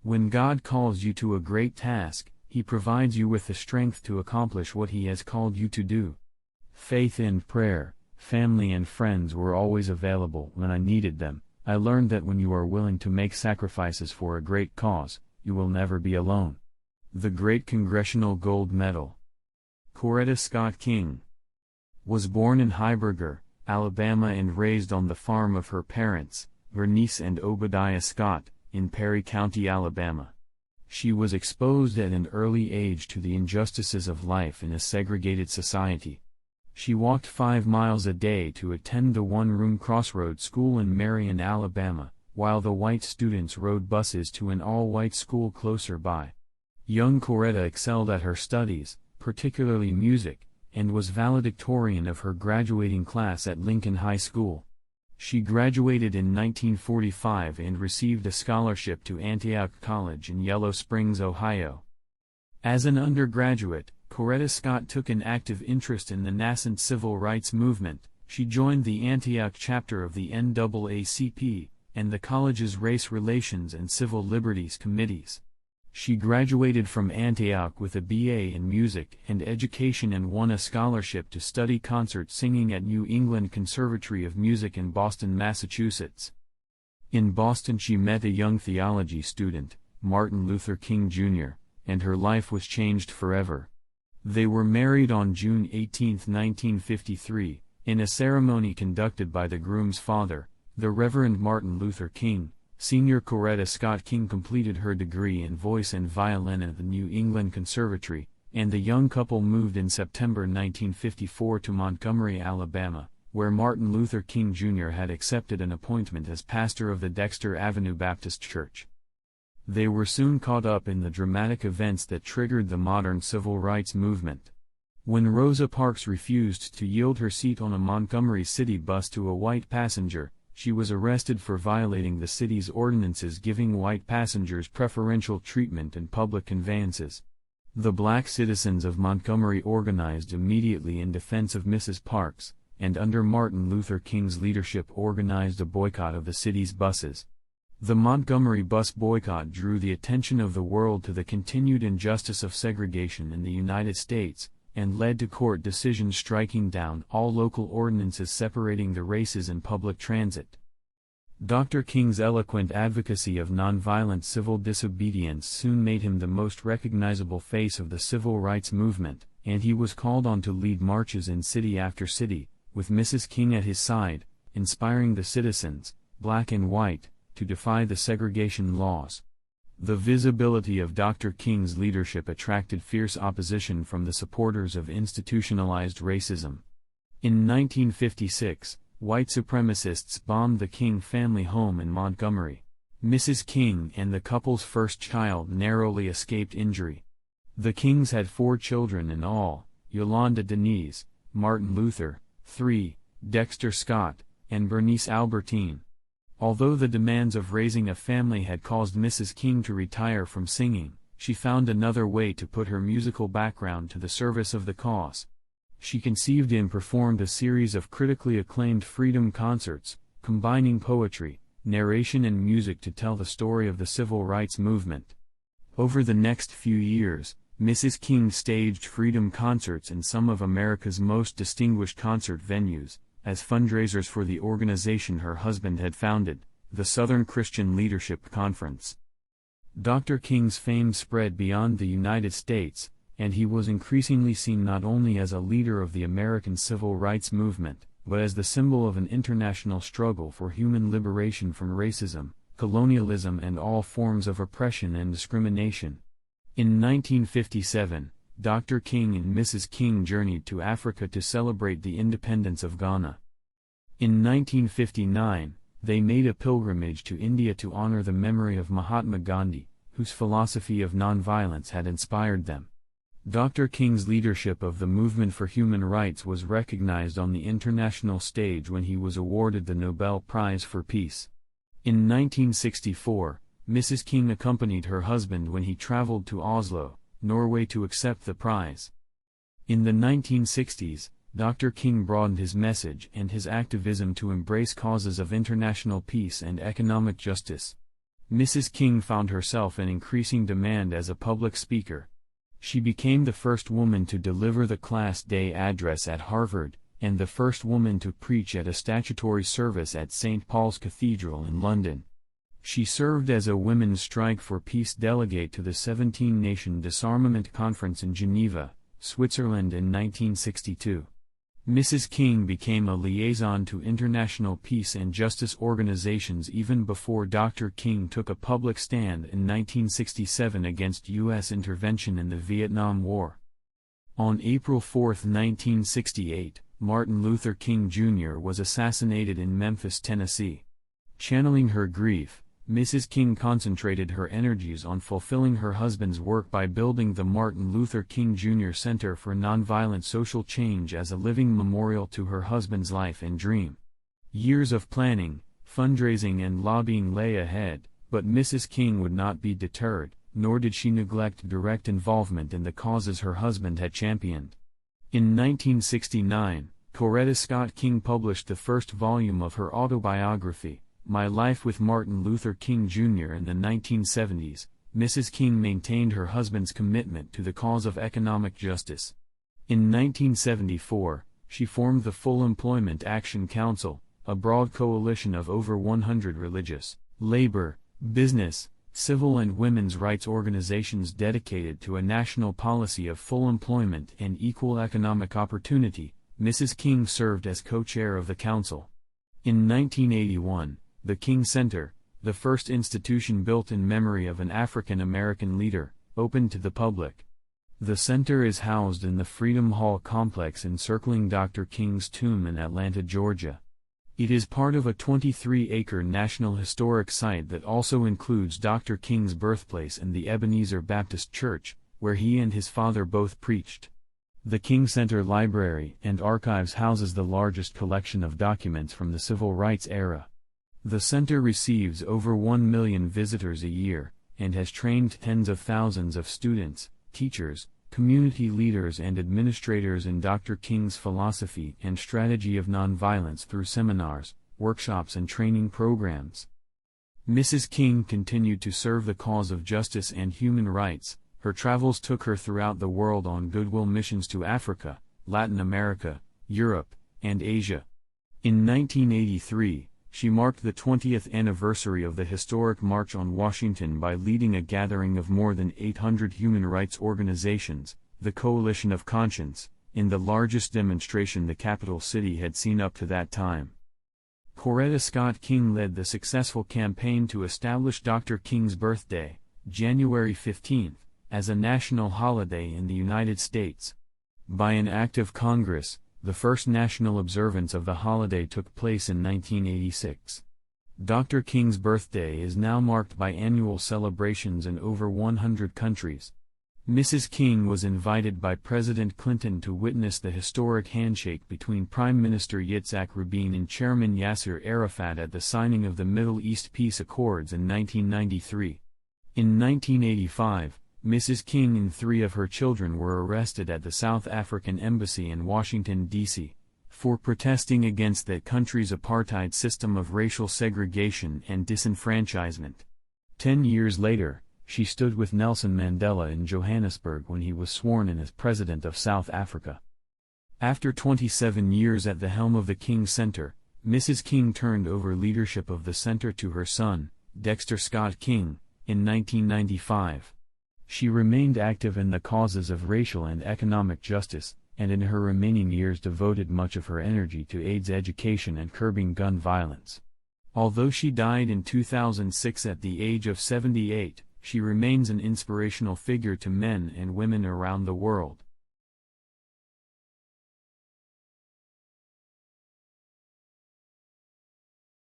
When God calls you to a great task, He provides you with the strength to accomplish what He has called you to do. Faith and prayer, family and friends were always available when I needed them. I learned that when you are willing to make sacrifices for a great cause, you will never be alone. The Great Congressional Gold Medal. Coretta Scott King was born in Heiberger, Alabama and raised on the farm of her parents, Vernice and Obadiah Scott, in Perry County, Alabama. She was exposed at an early age to the injustices of life in a segregated society. She walked 5 miles a day to attend the one-room Crossroads School in Marion, Alabama, while the white students rode buses to an all-white school closer by. Young Coretta excelled at her studies, particularly music, and was valedictorian of her graduating class at Lincoln High School. She graduated in 1945 and received a scholarship to Antioch College in Yellow Springs, Ohio. As an undergraduate, Coretta Scott took an active interest in the nascent civil rights movement. She joined the Antioch chapter of the NAACP, and the college's Race Relations and Civil Liberties Committees. She graduated from Antioch with a BA in Music and Education and won a scholarship to study concert singing at New England Conservatory of Music in Boston, Massachusetts. In Boston she met a young theology student, Martin Luther King Jr., and her life was changed forever. They were married on June 18, 1953, in a ceremony conducted by the groom's father, the Reverend Martin Luther King. Senior Coretta Scott King completed her degree in voice and violin at the New England Conservatory, and the young couple moved in September 1954 to Montgomery, Alabama, where Martin Luther King Jr. had accepted an appointment as pastor of the Dexter Avenue Baptist Church. They were soon caught up in the dramatic events that triggered the modern civil rights movement. When Rosa Parks refused to yield her seat on a Montgomery city bus to a white passenger, she was arrested for violating the city's ordinances giving white passengers preferential treatment in public conveyances. The black citizens of Montgomery organized immediately in defense of Mrs. Parks, and under Martin Luther King's leadership organized a boycott of the city's buses. The Montgomery bus boycott drew the attention of the world to the continued injustice of segregation in the United States, and led to court decisions striking down all local ordinances separating the races in public transit. Dr. King's eloquent advocacy of nonviolent civil disobedience soon made him the most recognizable face of the civil rights movement, and he was called on to lead marches in city after city, with Mrs. King at his side, inspiring the citizens, black and white, to defy the segregation laws. The visibility of Dr. King's leadership attracted fierce opposition from the supporters of institutionalized racism. In 1956, white supremacists bombed the King family home in Montgomery. Mrs. King and the couple's first child narrowly escaped injury. The Kings had 4 children in all: Yolanda Denise, Martin Luther, 3, Dexter Scott, and Bernice Albertine. Although the demands of raising a family had caused Mrs. King to retire from singing, she found another way to put her musical background to the service of the cause. She conceived and performed a series of critically acclaimed freedom concerts, combining poetry, narration and music to tell the story of the civil rights movement. Over the next few years, Mrs. King staged freedom concerts in some of America's most distinguished concert venues, as fundraisers for the organization her husband had founded, the Southern Christian Leadership Conference. Dr. King's fame spread beyond the United States, and he was increasingly seen not only as a leader of the American civil rights movement, but as the symbol of an international struggle for human liberation from racism, colonialism and all forms of oppression and discrimination. In 1957, Dr. King and Mrs. King journeyed to Africa to celebrate the independence of Ghana. In 1959, they made a pilgrimage to India to honor the memory of Mahatma Gandhi, whose philosophy of nonviolence had inspired them. Dr. King's leadership of the movement for human rights was recognized on the international stage when he was awarded the Nobel Prize for Peace. In 1964, Mrs. King accompanied her husband when he traveled to Oslo, Norway to accept the prize. In the 1960s, Dr. King broadened his message and his activism to embrace causes of international peace and economic justice. Mrs. King found herself in increasing demand as a public speaker. She became the first woman to deliver the Class Day address at Harvard, and the first woman to preach at a statutory service at St. Paul's Cathedral in London. She served as a Women's Strike for Peace delegate to the 17-Nation Disarmament Conference in Geneva, Switzerland in 1962. Mrs. King became a liaison to international peace and justice organizations even before Dr. King took a public stand in 1967 against U.S. intervention in the Vietnam War. On April 4, 1968, Martin Luther King Jr. was assassinated in Memphis, Tennessee. Channeling her grief, Mrs. King concentrated her energies on fulfilling her husband's work by building the Martin Luther King Jr. Center for Nonviolent Social Change as a living memorial to her husband's life and dream. Years of planning, fundraising and lobbying lay ahead, but Mrs. King would not be deterred, nor did she neglect direct involvement in the causes her husband had championed. In 1969, Coretta Scott King published the first volume of her autobiography, My Life with Martin Luther King Jr. In the 1970s, Mrs. King maintained her husband's commitment to the cause of economic justice. In 1974, she formed the Full Employment Action Council, a broad coalition of over 100 religious, labor, business, civil and women's rights organizations dedicated to a national policy of full employment and equal economic opportunity. Mrs. King served as co-chair of the council. In 1981, the King Center, the first institution built in memory of an African American leader, opened to the public. The center is housed in the Freedom Hall complex encircling Dr. King's tomb in Atlanta, Georgia. It is part of a 23-acre National Historic Site that also includes Dr. King's birthplace and the Ebenezer Baptist Church, where he and his father both preached. The King Center Library and Archives houses the largest collection of documents from the Civil Rights era. The center receives over 1 million visitors a year, and has trained tens of thousands of students, teachers, community leaders and administrators in Dr. King's philosophy and strategy of nonviolence through seminars, workshops and training programs. Mrs. King continued to serve the cause of justice and human rights. Her travels took her throughout the world on goodwill missions to Africa, Latin America, Europe, and Asia. In 1983, she marked the 20th anniversary of the historic March on Washington by leading a gathering of more than 800 human rights organizations, the Coalition of Conscience, in the largest demonstration the capital city had seen up to that time. Coretta Scott King led the successful campaign to establish Dr. King's birthday, January 15, as a national holiday in the United States. By an act of Congress, the first national observance of the holiday took place in 1986. Dr. King's birthday is now marked by annual celebrations in over 100 countries. Mrs. King was invited by President Clinton to witness the historic handshake between Prime Minister Yitzhak Rabin and Chairman Yasser Arafat at the signing of the Middle East Peace Accords in 1993. In 1985, Mrs. King and 3 of her children were arrested at the South African Embassy in Washington, D.C., for protesting against that country's apartheid system of racial segregation and disenfranchisement. 10 years later, she stood with Nelson Mandela in Johannesburg when he was sworn in as President of South Africa. After 27 years at the helm of the King Center, Mrs. King turned over leadership of the center to her son, Dexter Scott King, in 1995. She remained active in the causes of racial and economic justice, and in her remaining years devoted much of her energy to AIDS education and curbing gun violence. Although she died in 2006 at the age of 78, she remains an inspirational figure to men and women around the world.